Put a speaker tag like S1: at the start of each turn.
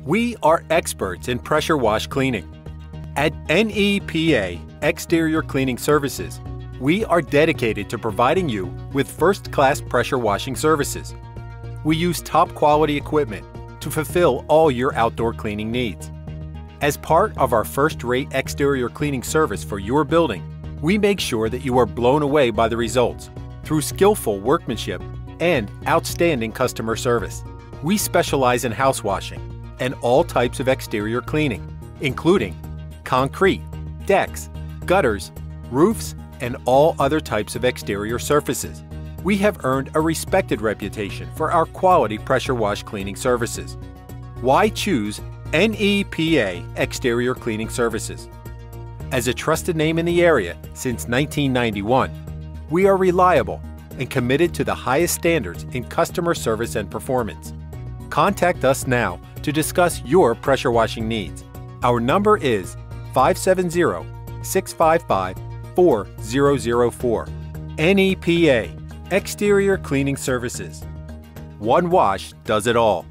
S1: We are experts in pressure wash cleaning. At NEPA Exterior Cleaning Services, we are dedicated to providing you with first-class pressure washing services. We use top-quality equipment to fulfill all your outdoor cleaning needs. As part of our first-rate exterior cleaning service for your building, we make sure that you are blown away by the results through skillful workmanship and outstanding customer service. We specialize in house washing and all types of exterior cleaning, including concrete, decks, gutters, roofs, and all other types of exterior surfaces. We have earned a respected reputation for our quality pressure wash cleaning services. Why choose NEPA Exterior Cleaning Services? As a trusted name in the area since 1991, we are reliable and committed to the highest standards in customer service and performance. Contact us now to discuss your pressure washing needs. Our number is 570-655-4004. NEPA Exterior Cleaning Services. One wash does it all.